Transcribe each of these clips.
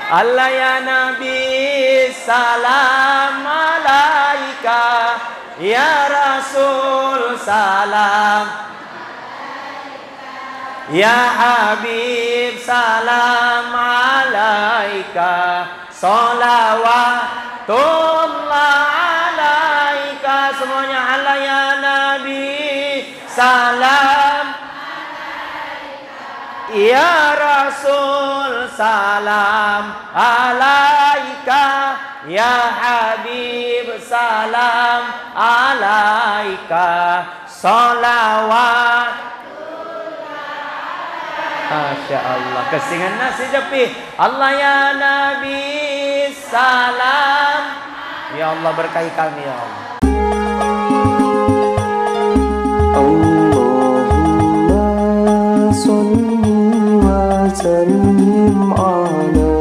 Allah ya Nabi salam alaika, ya Rasul salam, ya Habib salam alaika, salawatullah alaika. Semuanya Allah ya Nabi salam, ya Rasul salam alaika, ya Habib salam alaika, salawat. Masya Allah, kesingan nasi jepi. Allah ya Nabi salam. Ya Allah berkahi kami ya Allah. Allahumma salli wa sallim ala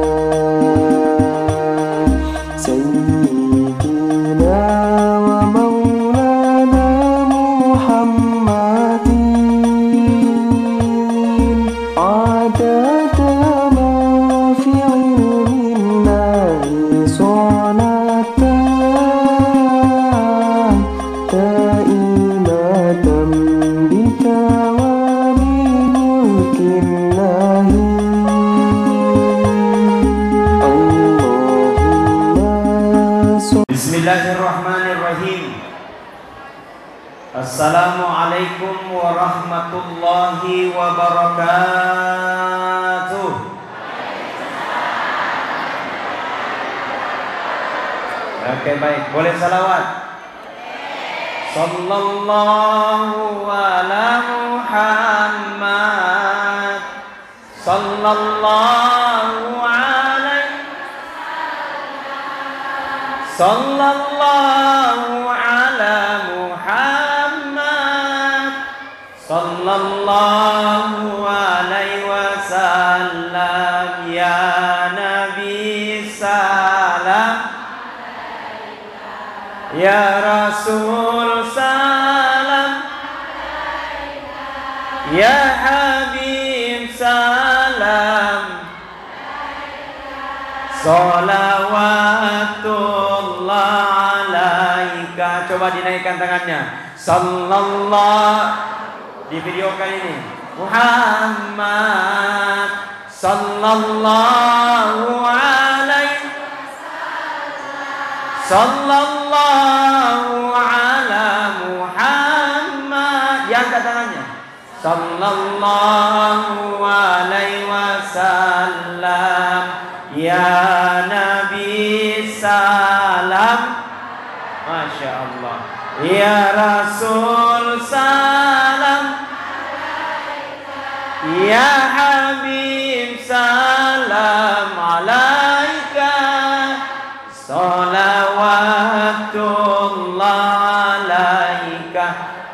sayyidina wa maulana Muhammadin adada ma fi ilmillahi salatan daimatan bidawami mulkillahi. Bismillahirrahmanirrahim. Assalamualaikum warahmatullahi wabarakatuh. Oke, baik. Boleh salawat? Sallallahu ala Muhammad, sallallahu alaihi, sallallahu ala Muhammad, sallallahu alaihi wasallam. Ya Nabi salam, ya Rasul salam, ya Habib salam, salawatullah alaika. Coba dinaikkan tangannya. Sallallahu, di video kali ini Muhammad, sallallahu alaihi, sallallahu ala Muhammad. Yang angkat tangannya. Sallallahu alaihi wasallam. Ya Nabi salam. Masya Allah. Ya Rasul salam, ya Habib salam alaika, salawatullah alaika.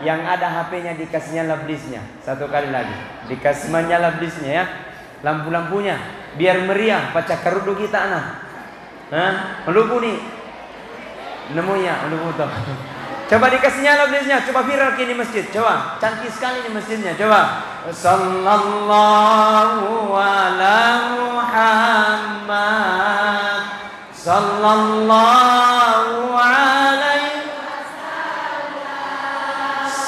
Yang ada HP-nya dikasih nyala blisnya. Satu kali lagi dikasih nyala blisnya ya. Lampu-lampunya biar meriah pacak karudu kita anak. Hah? Melupu nih. Nemunya melupu tuh. Coba dikasih nyala blisnya. Coba viral kini masjid. Coba cantik sekali nih masjidnya. Coba. Sallallahu ala Muhammad, sallallahu alaihi,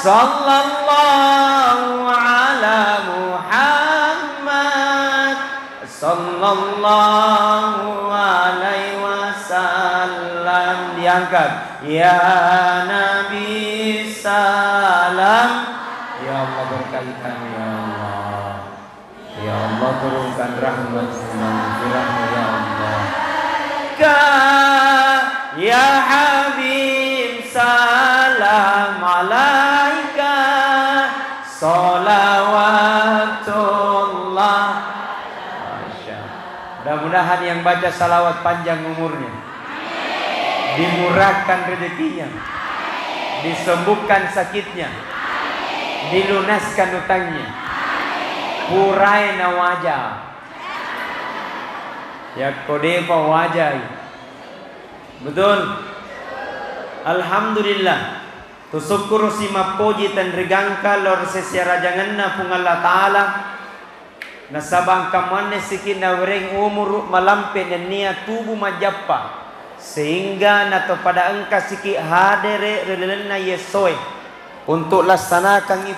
sallallahu ala Muhammad, sallallahu alaihi wasallam. Diangkat. Ya Nabi salam. Ya Allah berkahi kami ya Allah. Ya Allah turunkan rahmat maghfirah ya Allah. Ya Habib salam alaika, salawatullah. Masya. Mudah-mudahan yang baca salawat panjang umurnya, dimurahkan rezekinya, disembuhkan sakitnya, dilunaskan utangnya, purai na wajah, ya kodepa wajah. Betul. Alhamdulillah. Tusukuru si mapoji tan rigangka lor sesya rajangan na pung Allah Ta'ala. nasabang kamane sikin na wereng umur malampe nenia tubuh majappa sehingga nato pada engka siki hadere relena yesoy untuk laksanakan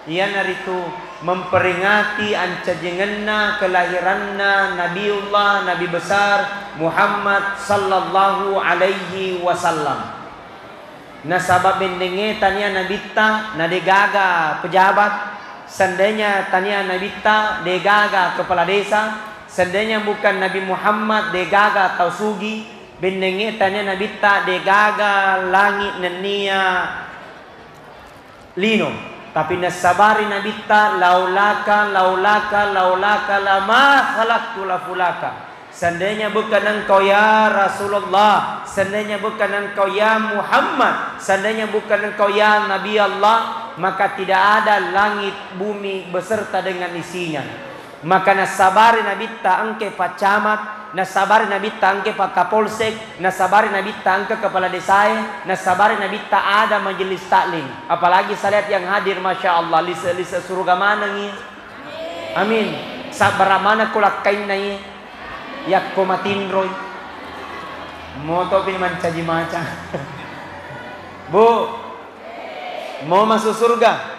iyan naritu memperingati ancajengenna kelahiranna Nabiullah Nabi besar Muhammad sallallahu alaihi wasallam. Nasabab bendenge tania nabita nadegaga pejabat, seandainya tania nabita degaga kepala desa, seandainya bukan Nabi Muhammad degaga tausugi, bendenge tania nabita degaga langit nenia lino. Tapi nasabari nabita laulaka lama khalaqtu lafulaka. Seandainya bukan engkau ya Rasulullah, seandainya bukan engkau ya Muhammad, seandainya bukan engkau ya Nabi Allah, maka tidak ada langit bumi beserta dengan isinya. Maka nasabari nabita engke pak camat, nasabari nabita engke pak kapolsek, nasabari nabita engke kepala desa, nasabari nabita ada majelis taklim. Apalagi saya lihat yang hadir, masya Allah, lisa surga mana nih? Amin. Sabar mana kulak kain nai? Yak komatin roy. Moto pinaman caji maca. Bu, mau masuk surga?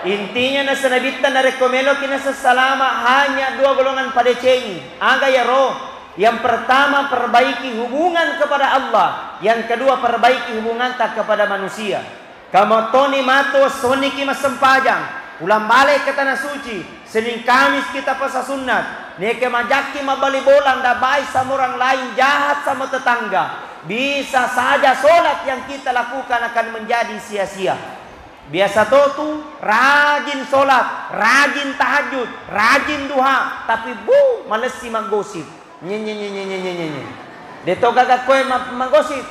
Intinya nasa nabita na rekomelo kinasa salama hanya dua golongan pada cengi. Aga ya roh. Yang pertama perbaiki hubungan kepada Allah. Yang kedua perbaiki hubungan tak kepada manusia. Kamu toni mato soniki masempajang. Ulang balik ke tanah suci. Senin Kamis kita puasa sunat. Neke majaki mabali bolang dabai sama orang lain, jahat sama tetangga. Bisa saja solat yang kita lakukan akan menjadi sia-sia. Biasa tu rajin solat, rajin tahajud, rajin duha, tapi males si maggosip. Nye. Deto gagak koe maggosip.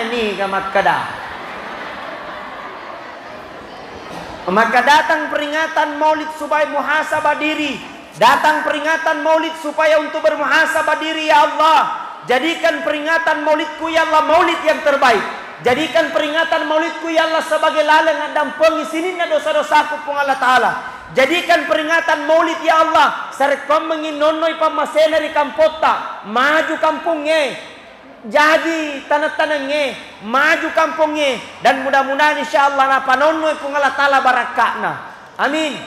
Ni gamat kada. Maka datang peringatan Maulid supaya muhasabah diri. Datang peringatan Maulid supaya untuk bermuhasabah diri, ya Allah. Jadikan peringatan Maulidku ya Allah Maulid yang terbaik. Jadikan peringatan Maulidku ya Allah sebagai laleng dan pengisinin dosa-dosaku pun Allah Ta'ala. Jadikan peringatan Maulid ya Allah serkom menginonoi pamasenari kampota, maju kampungnya, jadi tanah-tanahnya, maju kampungnya, dan mudah-mudahan insyaallah napanonoi pun Allah Ta'ala barakakna. Amin.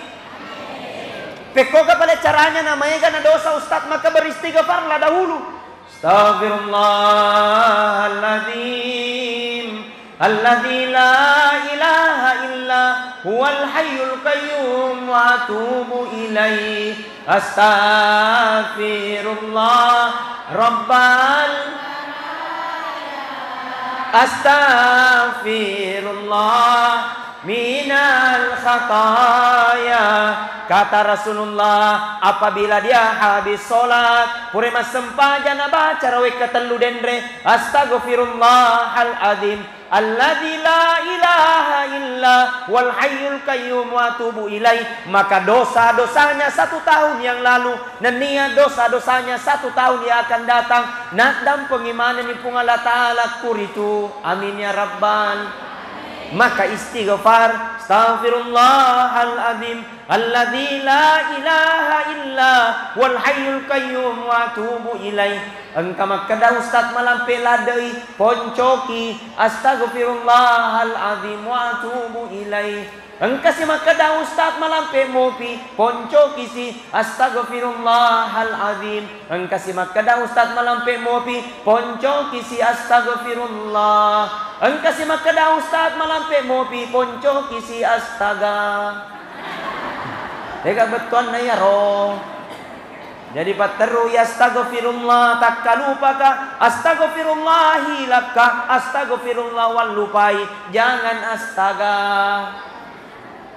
Pekoga pada caranya namanya karena dosa Ustaz, maka beristighfarlah dahulu. Astaghfirullahaladzim alladzi la ilaha illa huwal hayyul qayyum wa atubu ilaih. Astaghfirullah rabbal astaghfirullah minal khataya. Kata Rasulullah, apabila dia habis solat, purema sempaja na baca rawe ketelu dendre, astaghfirullahal azim alladzi la ilaha illa wal hayyul qayyum wa atubu ilaih. Maka dosa-dosanya 1 tahun yang lalu, nenia dosa-dosanya 1 tahun yang akan datang, nadam pengimanan ni pung Allah Ta'ala kuritu. Amin ya rabbal. Maka istighfar, astaghfirullahal azim alladzi la ilaha illa wal hayyul qayyum wa atubu ilaih. Engka makada Ustaz malampe ladai poncoki astaghfirullahal azim wa atubu ilaih. Engka si makada Ustaz malampe mopi poncoki si astaghfirullahal azim. Engka si makada Ustaz malampe mopi poncoki si astaghfirullah. Engka si makada Ustaz malampe mopi poncoki si astaga. Deka betuan na ya roh. Jadi pateru ya astaghfirullah tak kalupaka, astaghfirullahi laka, astaghfirullah wal lupai, jangan astaga.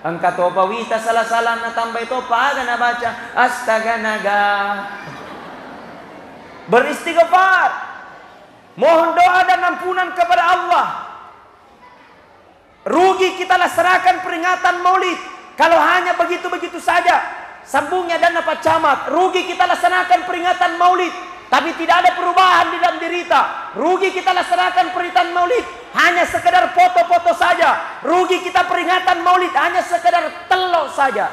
Angka topa wita salah-salah na tambay topa aga na baca astaga naga. Beristighfar, mohon doa dan ampunan kepada Allah. Rugi kita laksanakan peringatan Maulid kalau hanya begitu-begitu saja. Sambungnya dana Pak Camat, rugi kita laksanakan peringatan Maulid tapi tidak ada perubahan di dalam derita. Rugi kita laksanakan peringatan Maulid hanya sekedar foto-foto saja. Rugi kita peringatan Maulid hanya sekedar telok saja.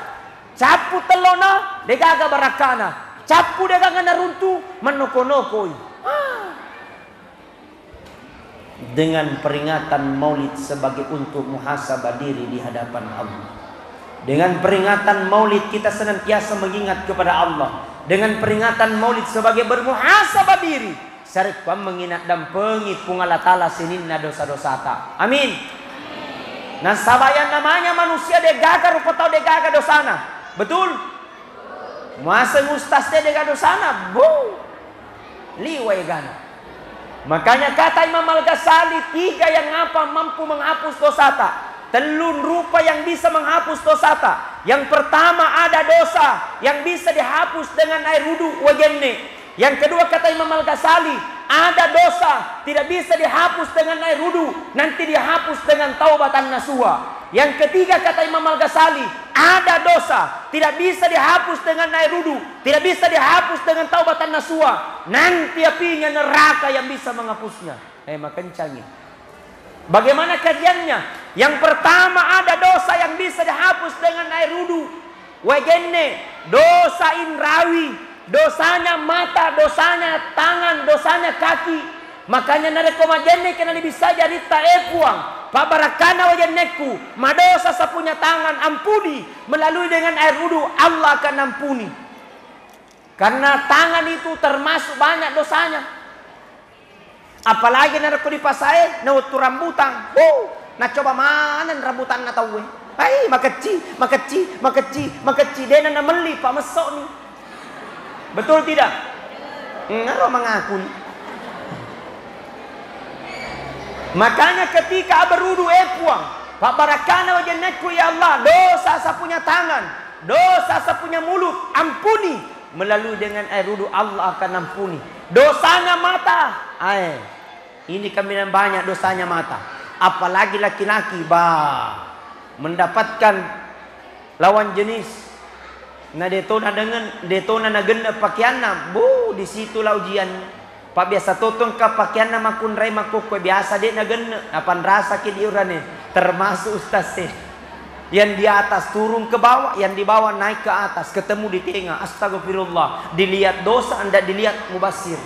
Capu telona degaga barakana. Capu degaga naruntu manoko-nokoi. Dengan peringatan Maulid sebagai untuk muhasabah diri di hadapan Allah. Dengan peringatan Maulid kita senantiasa mengingat kepada Allah. Dengan peringatan Maulid sebagai bermuhasabah diri. Sarek pam mengingat dan pengit pungala tala sininna dosa-dosa ta. Amin. Nah sabayan namanya manusia degaga rupa tau degaga dosana. Betul? Masa mustas degaga dosana. Bu. Liwai gana. Makanya kata Imam Al-Ghazali, 3 yang apa mampu menghapus dosata. Telun rupa yang bisa menghapus dosata. Yang pertama ada dosa yang bisa dihapus dengan air wudu wajenne. Yang kedua kata Imam Al-Ghazali, ada dosa tidak bisa dihapus dengan air wudu, nanti dihapus dengan taubatan nasuha. Yang ketiga kata Imam Al-Ghazali, ada dosa tidak bisa dihapus dengan air wudu, tidak bisa dihapus dengan taubatan nasuha, nanti apinya neraka yang bisa menghapusnya. Makencangi. Bagaimana kajiannya? Yang pertama ada dosa yang bisa dihapus dengan air wudu. Wegenne, dosa indrawi, dosanya mata, dosanya tangan, dosanya kaki. Makanya nareko majenne kena bisa jadi taekuang. Pabarakana wajanneku, madosa sapunya tangan ampuni melalui dengan air wudu, Allah akan ampuni. Karena tangan itu termasuk banyak dosanya. Apalagi nareko dipasai nautu rambutan. Nah coba mana rambutan na tahu. Hai makeci dena na meli pa mesok ni. Betul tidak? Ngaro mengaku. Makanya ketika berudu epuang, Pak Barakana wajannatku ya Allah, dosa sapunya tangan, dosa sapunya mulut, ampuni melalui dengan air wudu, Allah akan ampuni. Dosanya mata, ini kami banyak dosanya mata. Apalagi laki-laki mendapatkan lawan jenis. Nah detona na genda pakaianna, disitulah ujiannya. Pak biasa totong ka pakaianna makun rai makukwe biasa dek na genda. Apan rasa ki diurane termasuk ustaz yang di atas turun ke bawah, yang di bawah naik ke atas, ketemu di tengah. Astagfirullah, dilihat dosa anda dilihat mubasir.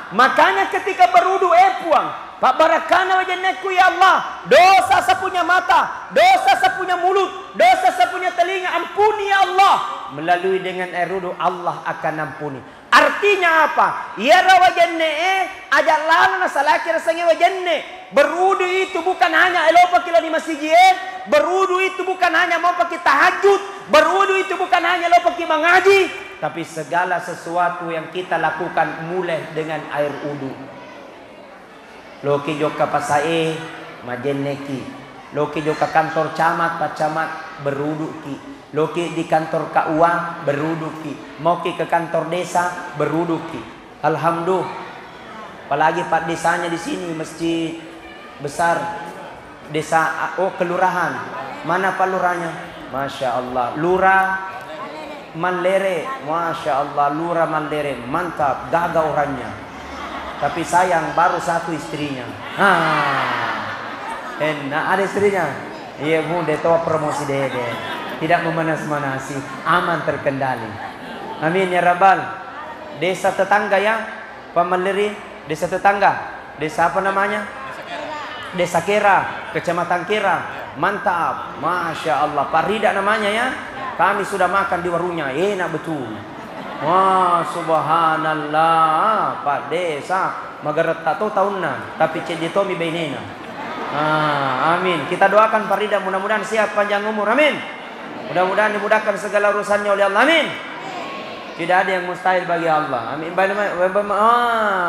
Makanya ketika berudu epuang, Pak Barakana wajannatku ya Allah, dosa sapunya mata, dosa sapunya mulut, dosa sapunya telinga, ampuni ya Allah. Melalui dengan air wudu Allah akan ampuni. Artinya apa? Ya rawajanne ajak lana salaki rasanya wajanne. Berudu itu bukan hanya elopa kilo di masjid. Berudu itu bukan hanya mau pakai tahajud. Berudu itu bukan hanya elopa kita mengaji, tapi segala sesuatu yang kita lakukan mulai dengan air wudu. Loki joka pasae majenneki. Loki joka kantor camat, pak camat berudu ki. Loki di kantor KUA beruduki, mau ke kantor desa beruduki. Alhamdulillah. Apalagi Pak desanya di sini masjid besar desa kelurahan. Mana Pak lurahnya? Masya Allah. Lurah Manlere, Masya Allah. Lurah Manlere, mantap, gagah orangnya. Tapi sayang baru satu istrinya. Enak ada istrinya. Iya bu, deto promosi dede. Tidak memanas-manasi, aman terkendali. Amin ya Rabbal. Desa tetangga ya, Pamaleri, desa tetangga. Desa apa namanya? Desa Kera, Kecamatan Kera. Mantap, Masya Allah. Pak Rida namanya ya. Kami sudah makan di warungnya, enak betul. Wah, subhanallah. Pak Desa, magaret tato tahunna, tapi ceditomi bainena. Amin. Kita doakan Pak Rida mudah-mudahan sehat panjang umur. Amin. Mudah-mudahan dimudahkan segala urusannya oleh Allah. Amin. Tidak ada yang mustahil bagi Allah. Amin.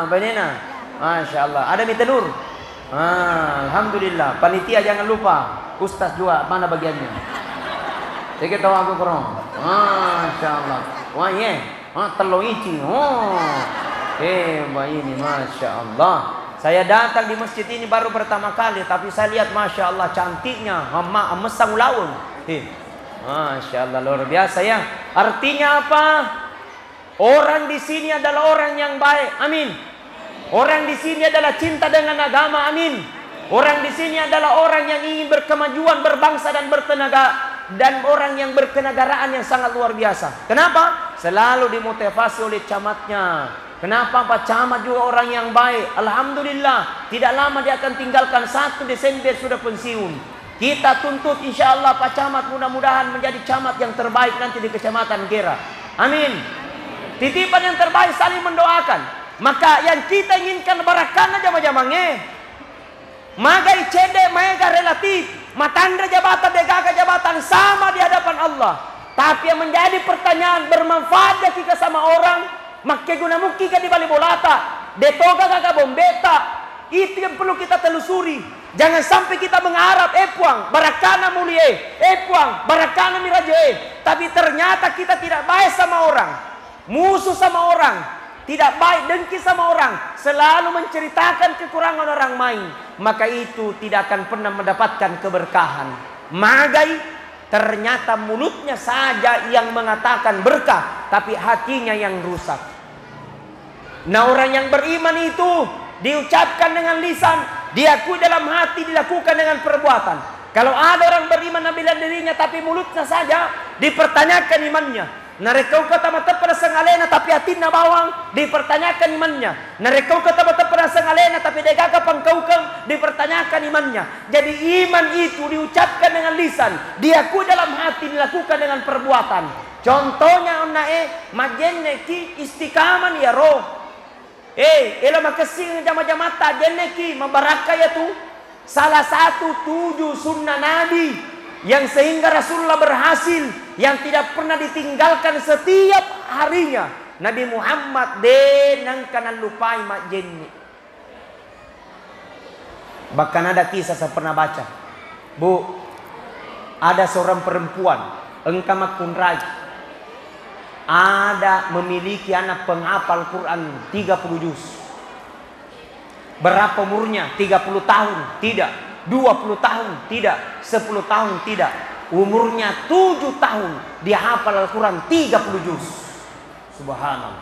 Banena. Masya Allah. Ada mie telur. Alhamdulillah. Panitia jangan lupa. Ustaz juga mana bagiannya? Saya tahu aku kurang. Masya Allah. Wah ye. Telur ici. Mbak ini Masya Allah. Saya datang di masjid ini baru pertama kali, tapi saya lihat Masya Allah cantiknya. Mesang laun. Masya Allah luar biasa ya. Artinya apa? Orang di sini adalah orang yang baik. Amin. Orang di sini adalah cinta dengan agama. Amin. Orang di sini adalah orang yang ingin berkemajuan berbangsa dan bertenaga. dan orang yang berkenegaraan yang sangat luar biasa. Kenapa? Selalu dimotivasi oleh camatnya. Kenapa? Pak Camat juga orang yang baik. Alhamdulillah, tidak lama dia akan tinggalkan, 1 Desember sudah pensiun. Kita tuntut insya Allah Pak Camat mudah-mudahan menjadi camat yang terbaik nanti di Kecamatan Gera. Amin. Titipan yang terbaik, saling mendoakan. Maka yang kita inginkan barakan aja majamangnya. Magai cede, mega relatif. Matanda jabatan, degaga jabatan sama di hadapan Allah. Tapi yang menjadi pertanyaan, bermanfaat kita sama orang, makke guna muki ka di bali bolata, detoga gaga bombeta. Itu yang perlu kita telusuri. Jangan sampai kita mengharap puang barakana mulie, puang barakana miraje, tapi ternyata kita tidak baik sama orang, musuh sama orang, tidak baik dengki sama orang, selalu menceritakan kekurangan orang lain, maka itu tidak akan pernah mendapatkan keberkahan. Magai ternyata mulutnya saja yang mengatakan berkah, tapi hatinya yang rusak. Nah, orang yang beriman itu diucapkan dengan lisan, diakui dalam hati, dilakukan dengan perbuatan. Kalau ada orang beriman nabila dirinya tapi mulutnya saja dipertanyakan imannya. Narekau kata mata pada sengalena tapi hatinya bawang, dipertanyakan imannya. Narekau kata mata pada sengalena tapi degaga pangkaukang, dipertanyakan imannya. Jadi iman itu diucapkan dengan lisan, diakui dalam hati, dilakukan dengan perbuatan. Contohnya majenne ki istikaman ya roh. Ela makasih jama-jamata jeneki membaraka ya tu. Salah satu 7 sunnah Nabi yang sehingga Rasulullah berhasil, yang tidak pernah ditinggalkan setiap harinya. Nabi Muhammad denang kanan lupai mak jenni. Bahkan ada kisah saya pernah baca. Bu, ada seorang perempuan engkau kunrai, ada memiliki anak penghafal Quran 30 juz. Berapa umurnya? 30 tahun? Tidak. 20 tahun? Tidak. 10 tahun? Tidak. Umurnya 7 tahun dia hafal Al-Quran 30 juz. Subhanallah.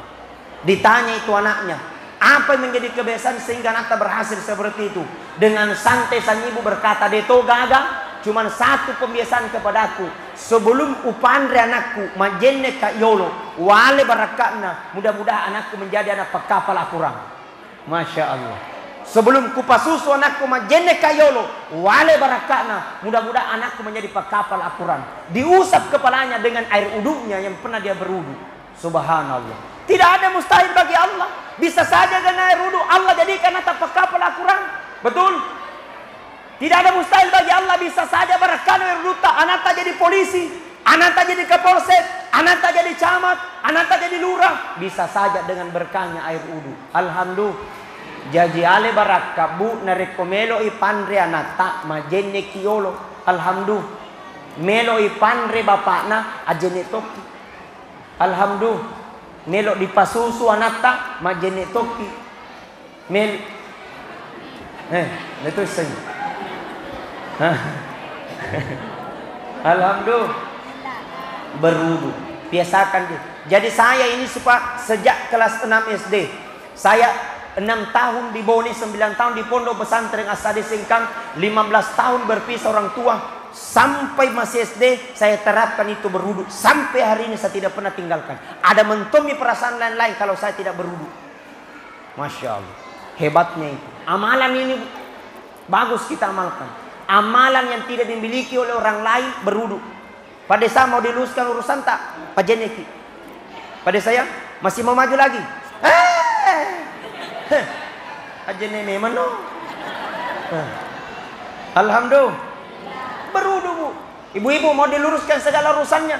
Ditanya itu anaknya, apa yang menjadi kebiasaan sehingga anak berhasil seperti itu? Dengan santai sang ibu berkata, "Deto gaga, cuman satu pembiasaan kepadaku. Sebelum upandre anakku majenne ka yolo, wale barakatna, mudah-mudahan anakku menjadi anak pekapal Al-Quran." Masya Allah. Sebelum kupasusu anakku majenne ka yolo, wale barakatna, mudah-mudahan anakku menjadi pekapal Al-Quran. Diusap kepalanya dengan air uduknya yang pernah dia berudu. Subhanallah. Tidak ada mustahil bagi Allah. Bisa saja dengan air uduk Allah jadikan anak pekapal Al-Quran. Betul? Tidak ada mustahil bagi Allah. Bisa saja barakana ruta, anata jadi polisi, anata jadi kapolsek, anata jadi camat, anata jadi lurah. Bisa saja dengan berkahnya air udu. Alhamdulillah. Jadi ale baraka bu narekomelo ipandre anata majenne kiolo. Alhamdulillah. Melo ipandre bapakna ajene toki. Alhamdulillah. Melo dipasusu anata majenne toki. Mel itu sing. Alhamdulillah. Berudu. Biasakan dia. Jadi saya ini sejak kelas 6 SD. Saya 6 tahun di Bone, 9 tahun di Pondok Pesantren Asadi Singkang, 15 tahun berpisah orang tua. Sampai masih SD saya terapkan itu berudu. Sampai hari ini saya tidak pernah tinggalkan. Ada mentomi perasaan lain-lain kalau saya tidak berudu. Masya Allah. Hebatnya itu. Amalan ini bagus kita amalkan. Amalan yang tidak dimiliki oleh orang lain berudu. Pada saya mau diluluskan urusan tak? Pak Jeneki. Pada saya masih mau maju lagi. Aja nenek mana? Alhamdulillah. Berudu bu. Ibu-ibu mau diluruskan segala urusannya.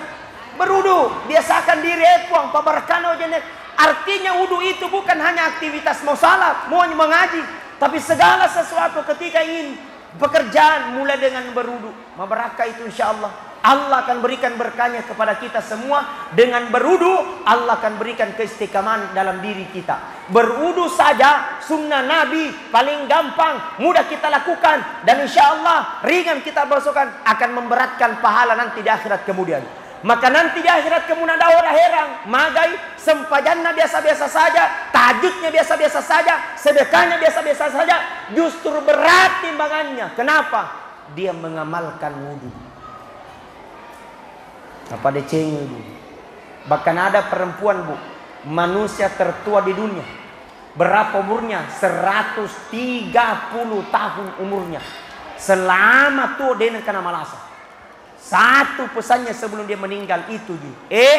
Berudu. Biasakan diri puang pabarkano jenek. Artinya wudu itu bukan hanya aktivitas mau salat, mau mengaji, tapi segala sesuatu ketika ingin pekerjaan mulai dengan berudu. Mabarakah itu insya Allah. Allah akan berikan berkahnya kepada kita semua. Dengan berudu Allah akan berikan keistiqaman dalam diri kita. Berudu saja sunnah Nabi paling gampang, mudah kita lakukan, dan insya Allah ringan kita basukan, akan memberatkan pahala nanti di akhirat kemudian. Maka nanti di akhirat kemudian ada orang herang, magai sempajannya biasa-biasa saja, tahajudnya biasa-biasa saja, sedekahnya biasa-biasa saja, justru berat timbangannya. Kenapa? Dia mengamalkan wudu. Apa decengel Bu? Bahkan ada perempuan Bu, manusia tertua di dunia. Berapa umurnya? 130 tahun umurnya. Selama tuh dia kena malasa. Satu pesannya sebelum dia meninggal itu Ju.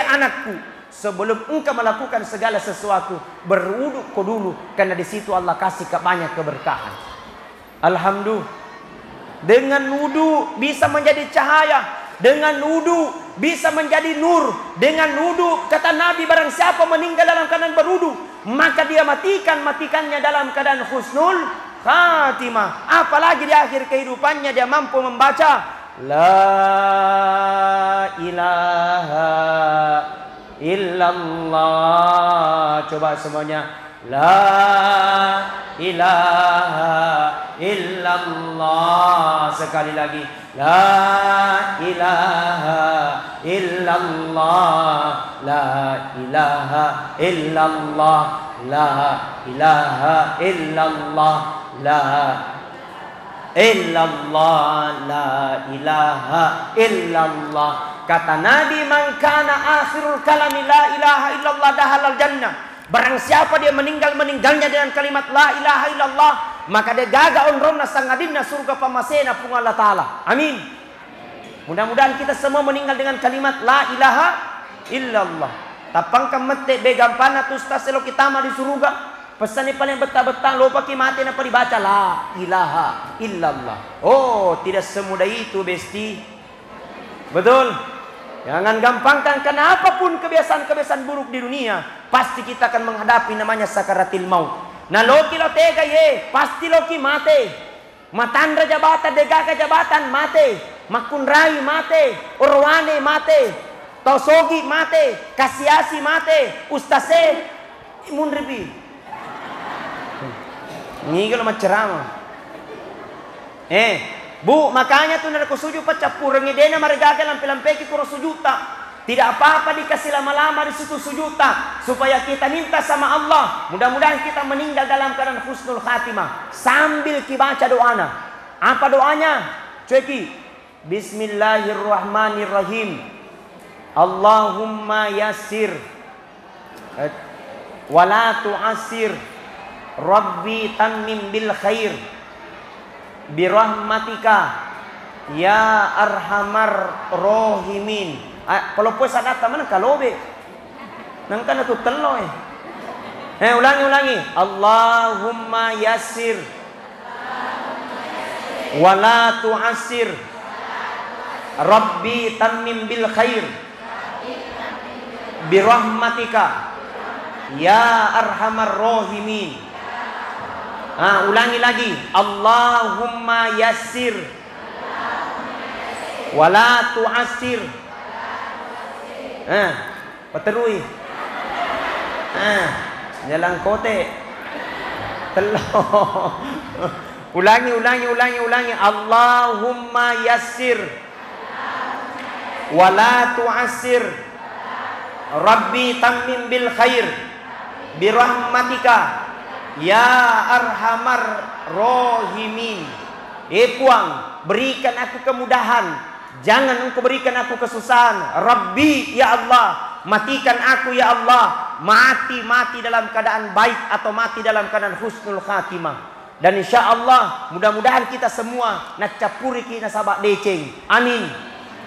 Anakku, sebelum engkau melakukan segala sesuatu, berwudu kau dulu, karena di situ Allah kasih banyak keberkahan. Alhamdulillah. Dengan wudu bisa menjadi cahaya, dengan wudu bisa menjadi nur. Dengan wudu, kata Nabi, barang siapa meninggal dalam keadaan berwudu, maka dia matikannya dalam keadaan husnul khatimah. Apalagi di akhir kehidupannya dia mampu membaca La ilaha illallah. Coba semuanya. La ilaha illallah. Sekali lagi. La ilaha illallah. La ilaha illallah. La ilaha illallah. La illallah, la ilaha illallah. Kata Nabi, man kana akhirul kalami la ilaha illallah dahalal jannah. Barang siapa dia meninggalnya dengan kalimat la ilaha illallah, maka dia gaga onronna sangadinna surga pamasena pung Allah Ta'ala. Amin. Mudah-mudahan kita semua meninggal dengan kalimat la ilaha illallah. Tapang kamete begampana tu ustaz selo kita mah di surga. Pesan yang paling betah-betah lupa mati apa dibaca la ilaha illallah. Oh, tidak semudah itu besti. Betul. Jangan gampangkan, karena apapun kebiasaan-kebiasaan buruk di dunia, pasti kita akan menghadapi namanya sakaratil maut. Nah loki lo tega ye, pasti loki mate. Matandra jabatan, degaga jabatan mate. Makunrai mate, orwane mate. Tosogi mate, kasiasi mate, ustase munribi. Ngigel sama ceramah. Bu, makanya tuh nada kusujud pacapur ngedena maregaga lampe-lampeki kuro sujuta. Tidak apa-apa dikasih lama-lama di situ sujuta, supaya kita minta sama Allah. Mudah-mudahan kita meninggal dalam keadaan husnul khatimah. Sambil kibaca doana. Apa doanya? Cueki. Bismillahirrahmanirrahim. Allahumma yassir wala tu'assir. Rabbi tammim bil khair birahmatika ya arhamar rohimin. Kalau puasa datang mana kalobe nang kana tu telo ulangi Allahumma yassir wala tu'assir Rabbi tammim bil khair birahmatika ya arhamar rohimin. Ulangi lagi. Allahumma yassir wala tu'assir. Paterui. Jalan kote. Telo. Ulangi. Allahumma yassir wala tu'assir. Rabbi tammim bil khair birahmatika ya arhamar rohimin. Puang, berikan aku kemudahan, jangan engkau berikan aku kesusahan. Rabbi, ya Allah, matikan aku ya Allah. Mati dalam keadaan baik atau mati dalam keadaan husnul khatimah. Dan insya Allah mudah-mudahan kita semua nacapuri kina sabak deceng. Amin.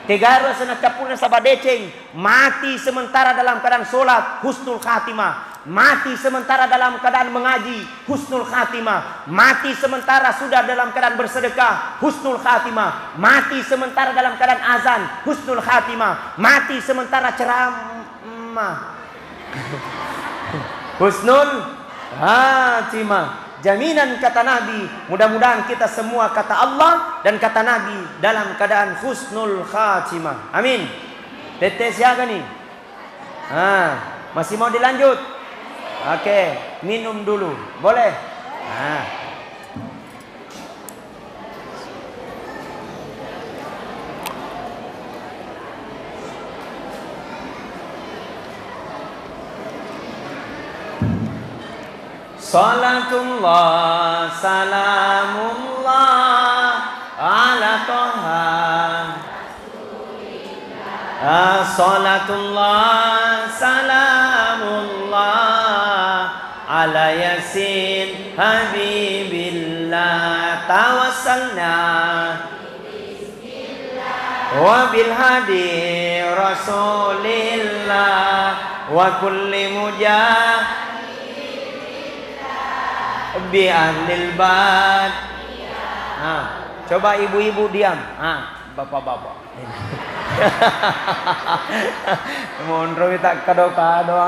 Tegara senacapuri sabak deceng. Mati sementara dalam keadaan solat, husnul khatimah. Mati sementara dalam keadaan mengaji, husnul khatimah. Mati sementara sudah dalam keadaan bersedekah, husnul khatimah. Mati sementara dalam keadaan azan, husnul khatimah. Mati sementara ceramah, husnul khatimah. Jaminan kata Nabi, mudah-mudahan kita semua kata Allah dan kata Nabi dalam keadaan husnul khatimah. Amin. Tetes ya nih. Masih mau dilanjut? Oke, minum dulu. Boleh? Salatullah, salamullah ala toha Salatullah salamullah ala yasin habibillah tawassalna wa bil hadi rasulillah wa kulli bi ahlil bad. Coba ibu-ibu diam. Bapak-bapak. Mondro tak kado-kado.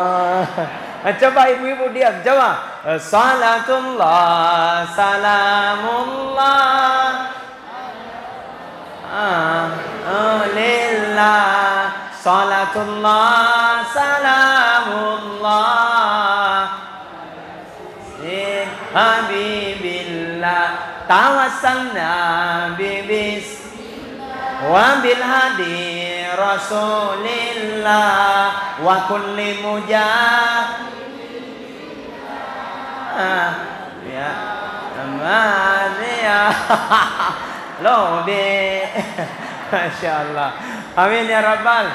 Coba ibu-ibu diam. Coba. Salatullah salamullah lillah. Salatullah salamullah habibillah tawassalna bibis wa bil hadi rasulillah wa kulli ya amaniya lobe. Masya Allah. Amin ya Rabbal.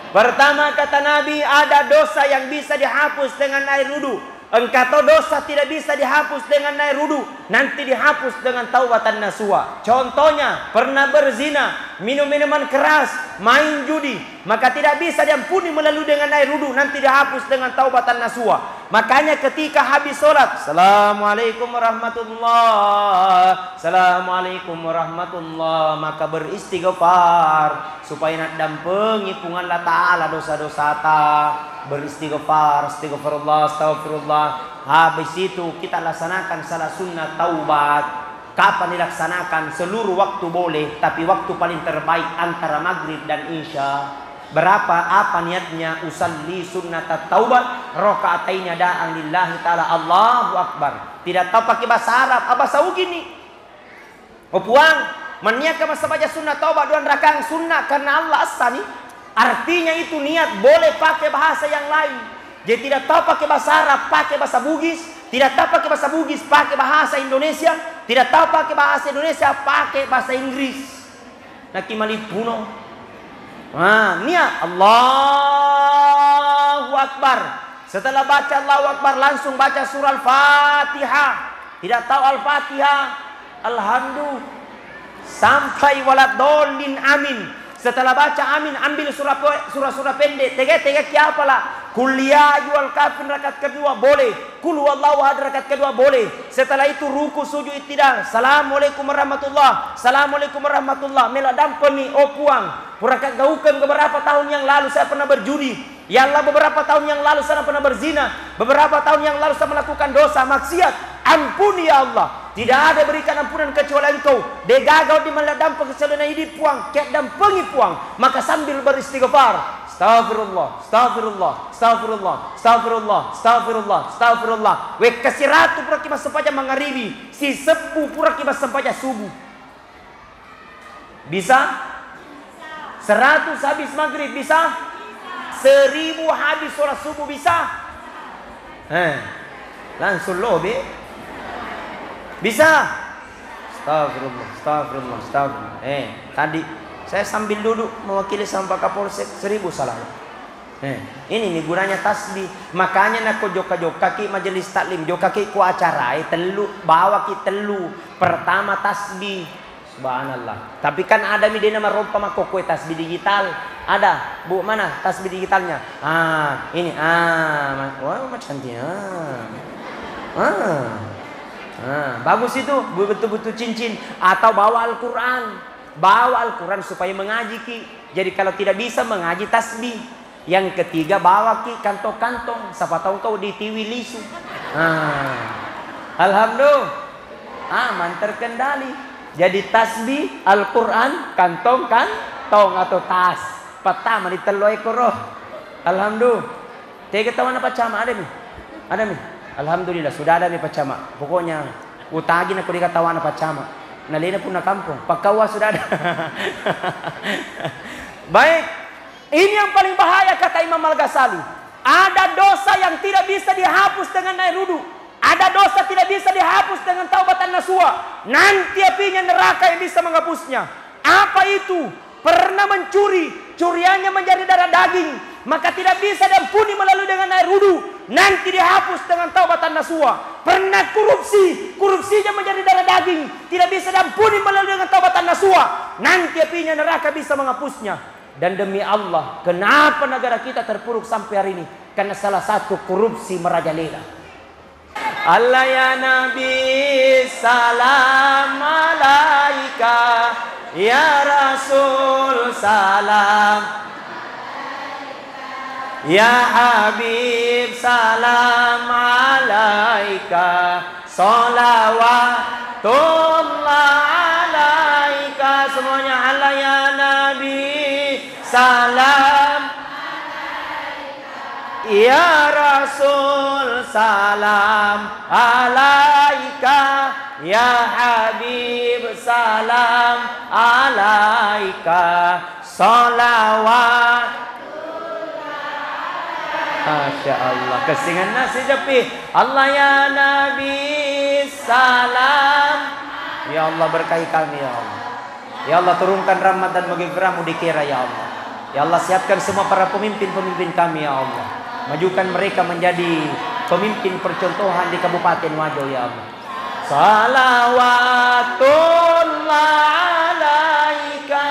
Pertama kata Nabi, ada dosa yang bisa dihapus dengan air wudu. Engkau tahu dosa tidak bisa dihapus dengan air wudu, nanti dihapus dengan taubatan nasuha. Contohnya, pernah berzina, minum minuman keras, main judi, maka tidak bisa diampuni melalui dengan air wudu, nanti dihapus dengan taubatan nasuha. Makanya ketika habis sholat, Assalamualaikum warahmatullah, Assalamualaikum warahmatullah, maka beristighfar supaya nak dampengi punganlah ta'ala dosa-dosa ta. Beristighfar, astaghfirullah, astaghfirullah. Habis itu kita laksanakan salah sunnah taubat. Kapan dilaksanakan? Seluruh waktu boleh, tapi waktu paling terbaik antara maghrib dan isya. Berapa? Apa niatnya? Usalli sunnat taubat raka'ataini da'an lillahi ta'ala, Allahu akbar. Tidak tahu pakai bahasa Arab, apa sau gini? Puang, meniakan masa baca sunnah taubat 2 rakaat sunnah karena Allah asani. Artinya itu niat boleh pakai bahasa yang lain. Jadi tidak tahu pakai bahasa Arab, pakai bahasa Bugis. Tidak tahu pakai bahasa Bugis, pakai bahasa Indonesia. Tidak tahu pakai bahasa Indonesia, pakai bahasa Inggris. Naki malipuno. Niat Allahu Akbar. Setelah baca Allahu Akbar langsung baca surah Al-Fatihah. Tidak tahu Al-Fatihah, Alhamdulillah sampai waladolin amin. Setelah baca amin, ambil surah pendek. Tega siapa lah? Kuliah jual kafir rakaat kedua boleh. Kul huwallahu ahad rakaat kedua boleh. Setelah itu ruku sujud iktidal. Assalamualaikum warahmatullah. Assalamualaikum warahmatullah. Meladam peni puang. Purakat gaukan beberapa tahun yang lalu saya pernah berjudi. Ya Allah, beberapa tahun yang lalu saya pernah berzina. Beberapa tahun yang lalu saya melakukan dosa maksiat. Ampuni ya Allah. Tidak ada berikan ampunan kecuali Engkau. Dia gagal di meladam kesalahan hidup puang, kiat dan pengi puang. Maka sambil beristighfar, Astagfirullah, astagfirullah, astagfirullah, astagfirullah, astagfirullah, astagfirullah. Wek kasih ratu pura kibas sempaja mangaribi, si sepu pura kibas sempaja subuh. Bisa? 100 habis maghrib bisa? 1000 habis sholat subuh bisa? Langsung lobe. Bisa? Astagfirullah, astagfirullah, astagfirullah. Tadi saya sambil duduk mewakili sama Pak Kapolsek 1000 salah. Ini nih gunanya tasbih. Makanya nak jok kaki majelis taklim, jok kaki ku acara, telu bawa ki telu. Pertama tasbih. Subhanallah. Tapi kan ada mi nama rompa mako kue tasbih digital. Ada. Bu, mana tasbih digitalnya? Ini. Wah, macam dia. Bagus itu, betul-betul cincin. Atau bawa Al-Quran. Bawa Al-Quran supaya mengaji ki. Jadi kalau tidak bisa mengaji tasbih. Yang ketiga bawa ki kantong-kantong. Siapa tahu kau di tiwi lisu. Alhamdulillah. Aman terkendali. Jadi tasbih, Al-Quran, kantong-kantong atau tas. Pertama di telo ekor. Alhamdulillah. Tega tahu apa cama ada mi? Ada mi? Alhamdulillah sudah ada mi pacama. Pokoknya utagin aku dikatawa na pacama. Nalina pun na kampung. Pakawa sudah ada. Baik. Ini yang paling bahaya kata Imam Al-Ghazali. Ada dosa yang tidak bisa dihapus dengan air wudu. Ada dosa tidak bisa dihapus dengan taubatan nasuha. Nanti apinya neraka yang bisa menghapusnya. Apa itu? pernah mencuri, curiannya menjadi darah daging, maka tidak bisa diampuni melalui dengan air wudu, nanti dihapus dengan taubatan nasuha. Pernah korupsi, korupsinya menjadi darah daging, tidak bisa diampuni melalui dengan taubatan nasuha, nanti apinya neraka bisa menghapusnya. Dan demi Allah, kenapa negara kita terpuruk sampai hari ini? Karena salah satu korupsi merajalela. Allah ya Nabi salam alaika, ya Rasul salam, ya Habib salam alaika, salawatullah alaika. Semuanya Allah ya Nabi salam, ya Rasul salam alaika, ya Habib salam alaika, salawat. Masya Allah, kesingan nasi jepi. Allah ya Nabi salam. Ya Allah berkahi kami ya Allah. Ya Allah turunkan rahmat dan maghfirah-Mu dikira ya Allah. Ya Allah siapkan semua para pemimpin-pemimpin kami ya Allah. Majukan mereka menjadi pemimpin percontohan di Kabupaten Wajo ya Allah. Salawatullah alaika.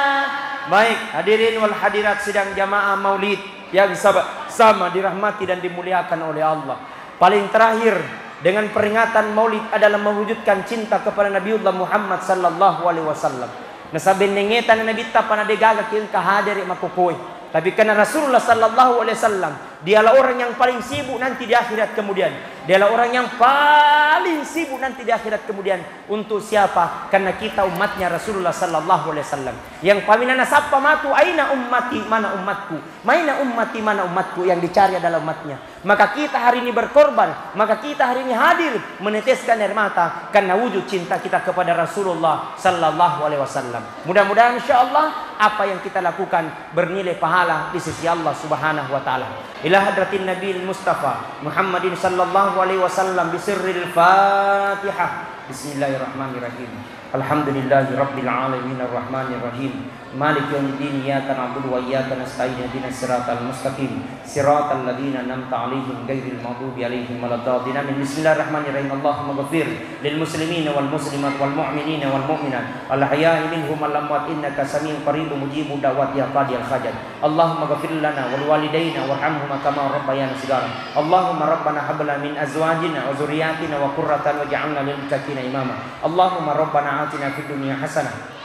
Baik, hadirin wal hadirat sidang jamaah maulid yang sama dirahmati dan dimuliakan oleh Allah. Paling terakhir dengan peringatan maulid adalah mewujudkan cinta kepada Nabiullah Muhammad sallallahu alaihi wasallam. Nasabi nengetan Nabi ta pana degaga kin kahadiri makukui. Tapi karena Rasulullah sallallahu alaihi wasallam dialah orang yang paling sibuk nanti di akhirat kemudian. Dialah orang yang paling sibuk nanti di akhirat kemudian. Untuk siapa? Karena kita umatnya Rasulullah sallallahu alaihi wasallam. Yang paminana sappa matu aina ummati, mana umatku? Maina ummati, mana umatku? Yang dicari adalah umatnya. Maka kita hari ini berkorban, maka kita hari ini hadir meneteskan air mata karena wujud cinta kita kepada Rasulullah sallallahu alaihi wasallam. Mudah-mudahan insyaallah apa yang kita lakukan bernilai pahala di sisi Allah Subhanahu wa taala. Ila hadratin Nabi Mustafa Muhammadin sallallahu alaihi wasallam bisirril Fatihah. Bismillahirrahmanirrahim. Alhamdulillahi rabbil alamin arrahmanir rahim. Malik yaumiddin, iyyaka na'budu wa iyyaka nasta'in, ihdinas siratal mustaqim, siratal ladzina an'amta 'alaihim ghairil maghdubi 'alaihim waladdallin. Bismillahirrahmanirrahim. Allahumma ighfir lil muslimina wal muslimat wal mu'minina wal mu'minat al ahya'i minhum wal amwat innaka samiun qaribun mujibud da'wati ya qadiyal hajat. Allahumma ighfir lana wal walidayna warhamhuma kama rabbayana shighara. Allahumma rabbana hab lana min azwajina wa dhurriyyatina wa qurratan waj'alna lil muttaqina imama. Allahumma rabbana atina fid dunya hasanah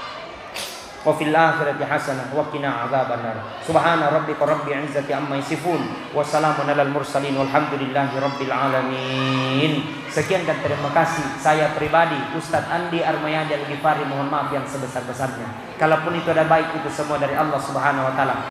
wa fil akhirati hasanah wa qina adzabannar. Subhana rabbika rabbil izzati amma yasifun wa salamun alal mursalin walhamdulillahi rabbil alamin. Sekian dan terima kasih. Saya pribadi Ustadz Andi Armayadi Al-Ghifari mohon maaf yang sebesar-besarnya. Kalaupun itu ada baik, itu semua dari Allah Subhanahu wa taala.